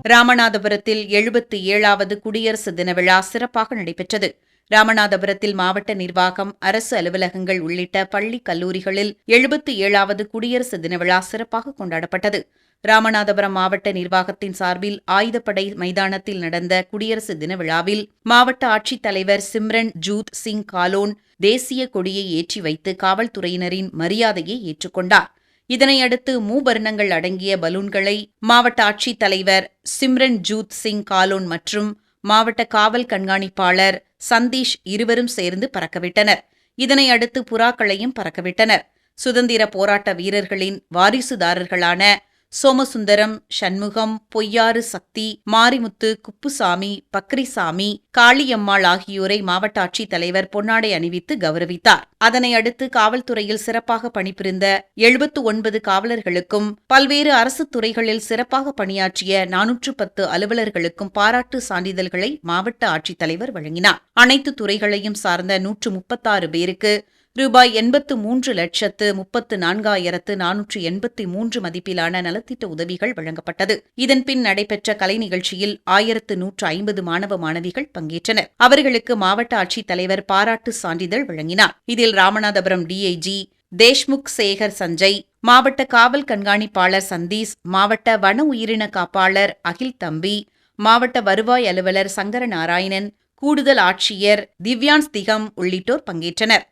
ராமநாதபுரத்தில் 77வது குடியரசு தின விழா சிறப்பாக நடைபெற்றது. ராமநாதபுரத்தில் மாவட்ட நிர்வாகம், அரசு அலுவலகங்கள் உள்ளிட்ட பள்ளி, கல்லூரிகளில் 77வது குடியரசு தின விழா சிறப்பாக கொண்டாடப்பட்டது. ராமநாதபுரம் மாவட்ட நிர்வாகத்தின் சார்பில் ஆயுதப்படை மைதானத்தில் நடந்த குடியரசு தின விழாவில் மாவட்ட ஆட்சித்தலைவர் சிம்ரன் ஜூத் சிங் காலோன் தேசிய கொடியை ஏற்றி வைத்து காவல்துறையினரின் மரியாதையை ஏற்றுக்கொண்டார். இதனையடுத்து மூவர்ணங்கள் அடங்கிய பலூன்களை மாவட்ட ஆட்சித்தலைவர் சிம்ரன் ஜூத் சிங் காலோன் மற்றும் மாவட்ட காவல் கண்காணிப்பாளர் சந்தீஷ் இருவரும் சேர்ந்து பறக்கவிட்டனர். இதனையடுத்து புறாக்களையும் பறக்கவிட்டனர். சுதந்திர போராட்ட வீரர்களின் வாரிசுதாரர்களான சோமசுந்தரம், சண்முகம், பொய்யாறு சக்தி, மாரிமுத்து, குப்புசாமி, பக்ரிசாமி, காளியம்மாள் ஆகியோரை மாவட்ட ஆட்சித்தலைவர் பொன்னாடை அணிவித்து கௌரவித்தார். அதனையடுத்து காவல்துறையில் சிறப்பாக பணிபுரிந்த 79 காவலர்களுக்கும் பல்வேறு அரசு துறைகளில் சிறப்பாக பணியாற்றிய 410 அலுவலர்களுக்கும் பாராட்டு சான்றிதழ்களை மாவட்ட ஆட்சித்தலைவர் வழங்கினார். அனைத்து துறைகளையும் சார்ந்த 136 பேருக்கு ரூபாய் 83,34,483 மதிப்பிலான நலத்திட்ட உதவிகள் வழங்கப்பட்டது. இதன்பின் நடைபெற்ற கலை நிகழ்ச்சியில் 1150 மாணவ மாணவிகள் பங்கேற்றனர். அவர்களுக்கு மாவட்ட ஆட்சித்தலைவர் பாராட்டு சான்றிதழ் வழங்கினார். இதில் ராமநாதபுரம் டிஐஜி தேஷ்முக் சேகர் சஞ்சய், மாவட்ட காவல் கண்காணிப்பாளர் சந்தீஷ், மாவட்ட வன உயிரின காப்பாளர் அகில் தம்பி, மாவட்ட வருவாய் அலுவலர் சங்கரநாராயணன், கூடுதல் ஆட்சியர் திவ்யான்ஸ் திகம் உள்ளிட்டோர் பங்கேற்றனர்.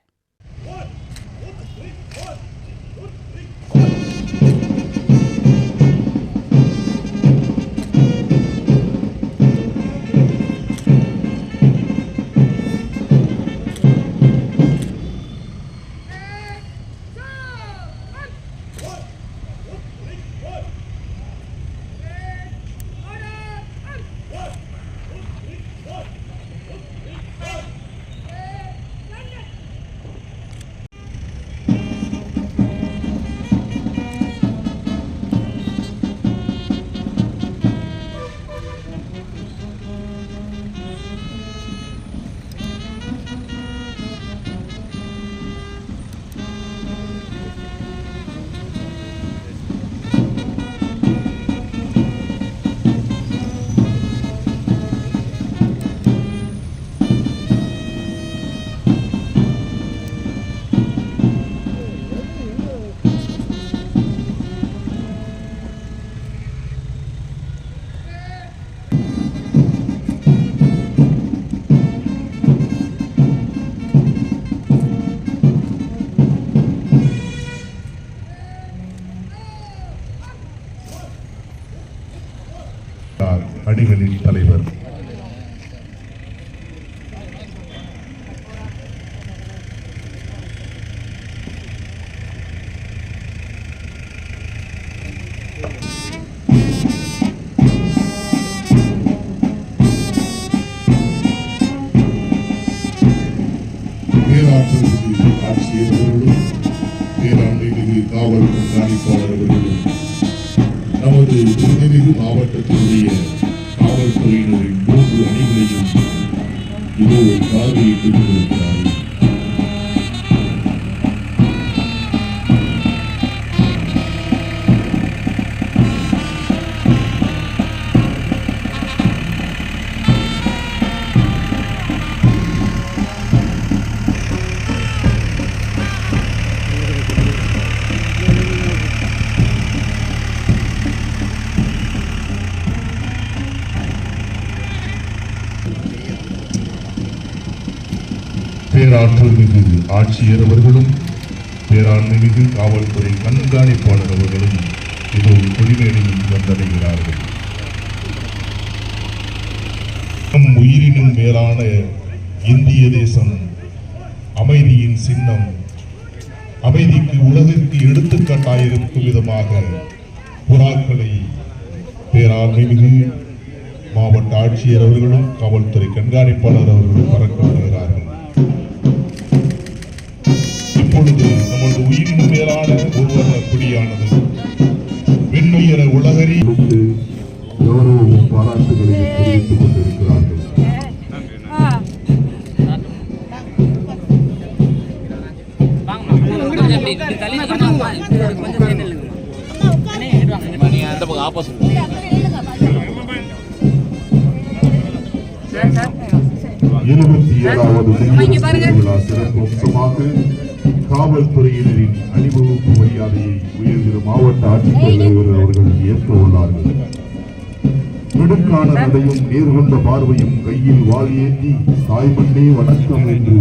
அணிகளின் தலைவர் ஆட்சியர் அவர்களும் பேராண்மைமிகு காவல் கண்காணிப்பாளர் அவர்களும் நமது திருநெல்வேலி மாவட்டத்தினுடைய காவல்துறையினரின் 3 அணிகளையும் இதோ பார்வையிட்டுக் கொண்டிருக்கிறார்கள். பேராற்றல் மிகு ஆட்சியர் அவர்களும் பேராண்மைமிகு காவல்துறை கண்காணிப்பாளர் அவர்களும் இதோ கொடிமேடையில் வந்தடைகிறார்கள். நம் உயிரினும் மேலான இந்திய தேசம் அமைதியின் சின்னம். அமைதிக்கு உலகிற்கு எடுத்துக்காட்டாயிருக்கும் விதமாக புறாக்களை பேராண்மைமிகு மாவட்ட ஆட்சியர் அவர்களும் காவல்துறை கண்காணிப்பாளர் அவர்களும் பறக்க வருகிறார்கள். இப்பொழுது நமது உயிரின் மேலான ஒருவர கொடியானது விண்ணுயர உலகறிந்து கௌரவமும் பாராட்டுகளையும் தெரிவித்துக் கொண்டிருக்கிறார்கள். அந்த பக்கம் ஆப்போசிட் 77வது குடியரசு விழா சிறப்பம்சமாக காவல்துறையினரின் அணிவகுப்பு மரியாதையை உயர்திரு மாவட்ட ஆட்சித்தலைவர் அவர்கள் ஏற்க உள்ளார்கள். நெடுங்கால நடையும் நேர்கொண்ட பார்வையும் கையில் வாள் ஏந்தி தாய்மண்ணே வணக்கம் என்று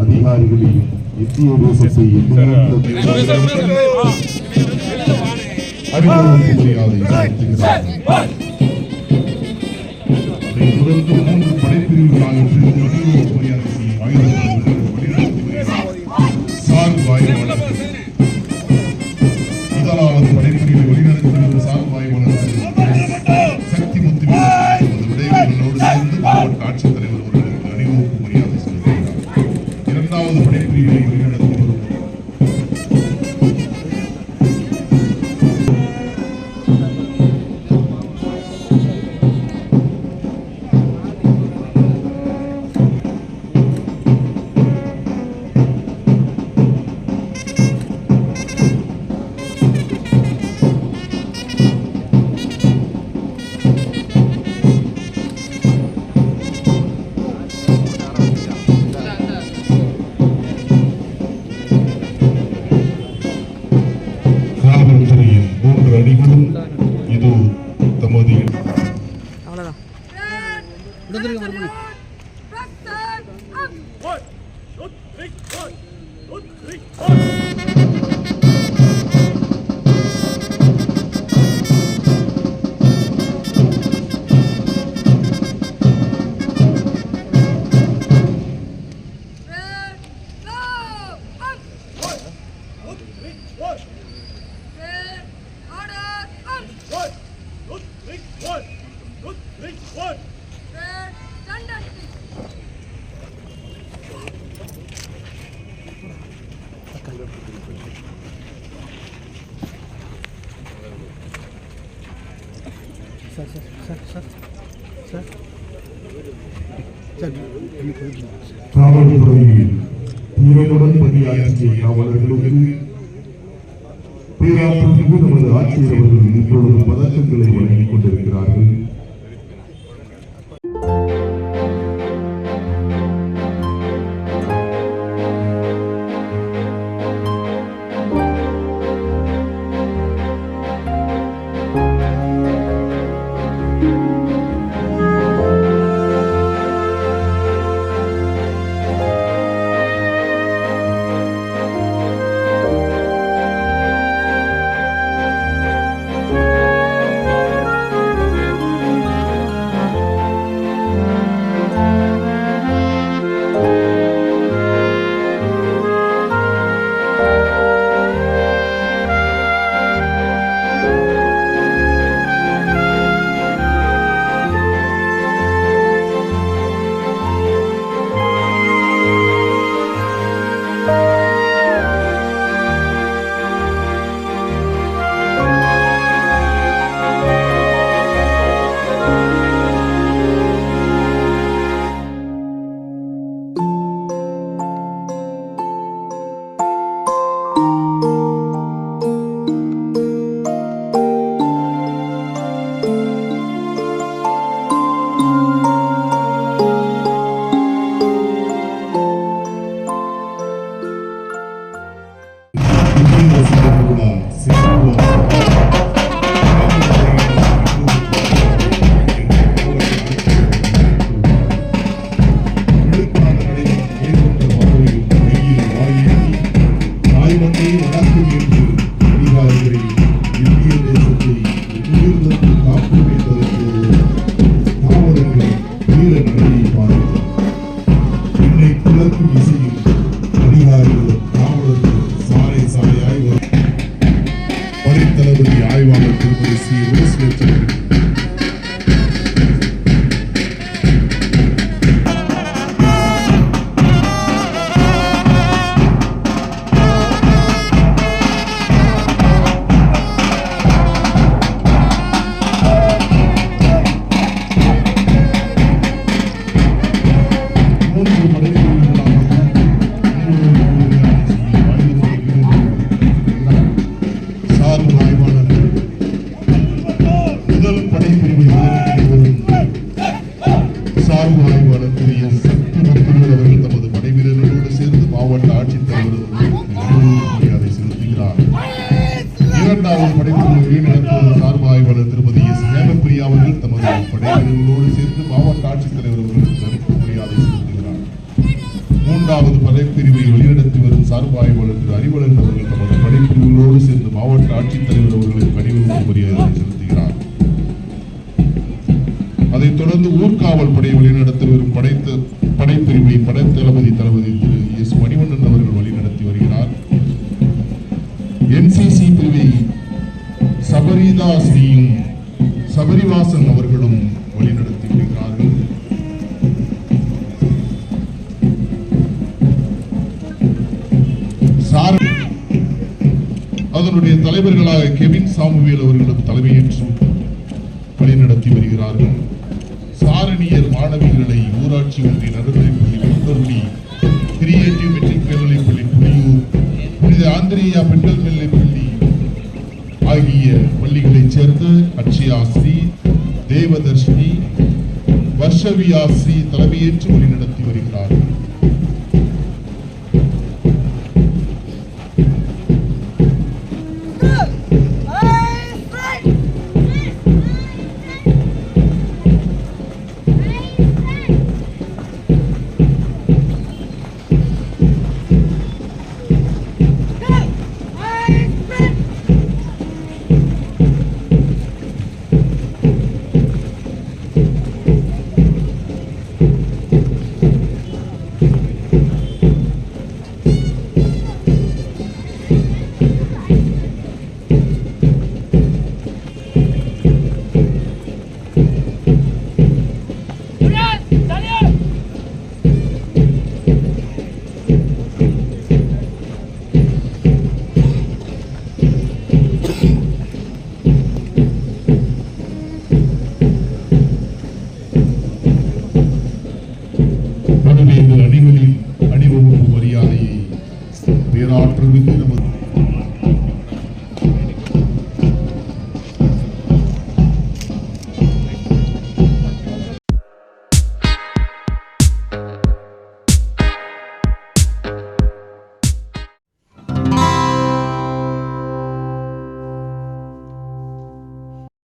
அதிகாரிகளையும் இந்திய தேசத்தை அணிவகுப்பு மரியாதை செலுத்துகிறார்கள். தொடர்ந்து 3 படைப்பிரிவுகளாக முதலாவது படைப்பிரிவை வழிநடத்துவது சார்பாய்வாளர் சக்தி முத்துவேலோடு சேர்ந்து மாவட்ட ஆட்சித்தலைவர் அவர்களுக்கு அணிவகுப்பு மரியாதை செலுத்துகிறார். 2வது படைப்பிரிவை வழிநடத்துவது காவல்துறையின் 3 அணிகளும் இது தமது காவல்துறையில் தீவிரமுடன் பணியாற்றிய காவலர்களுக்கு பேராசிரியர் நமது ஆட்சியர் அவர்கள் இப்பொழுது பதக்கங்களை வழங்கிக் கொண்டிருக்கிறார்கள். இரண்டாவது படைப்பிரிவை நடத்துவதன் சார்பு ஆய்வாளர் திருமதி எஸ். ஹேமப்பிரியா அவர்கள் தமது படைப்பிரிவுகளோடு சேர்ந்து மாவட்ட ஆட்சித்தலைவர் அவர்களுக்கு அளிப்பு மரியாதை செலுத்துகிறார். மூன்றாவது படைப்பிரிவை வழிநடத்தி வரும் சார்பு ஆய்வாளர் திரு அறிவழகன் அவர்கள் தமது படைப்பிரிவுகளோடு சேர்ந்து மாவட்ட ஆட்சித்தலைவர் அவர்களுக்கு அணிவகுப்பு மரியாதை செலுத்துகிறார். அதைத் தொடர்ந்து ஊர்காவல் படை வழிநடத்தி வரும் படைப்பிரிவை படைத்தளபதி தளபதி திரு எஸ். மணிவண்ணன் அவர்கள் வழிநடத்தி வருகிறார். NCC பிரிவை சபரிதாஸ்ரீயும் சபரிவாசன் அவர்களும் வழிநடத்தி வருகிறார்கள். அதனுடைய தலைவர்களாக கெவின் சாமுவேல் அவர்களும் தலைமையேற்று வழிநடத்தி வருகிறார்கள். சாரணியர் மாணவிகளை ஊராட்சி ஒன்றிய நடுநிலைப்பள்ளி குண்டர்குடி, கிரியேட்டிவ் மெட்ரிக் மேல்நிலைப்பள்ளி புலியூர், புனித ஆந்திரேயா பெண்கள் மேல்நிலைப்பள்ளி ஆகிய பள்ளிகளைச் சேர்ந்து அட்சயாஸ்ரீ, தேவதர்ஷினி, வர்ஷவியாஸ்ரீ தலைமையேற்று வழிநடத்தி வருகிறார்கள். அணிவகுப்பு மரியாதையை பேராற்றல் மிகு நமது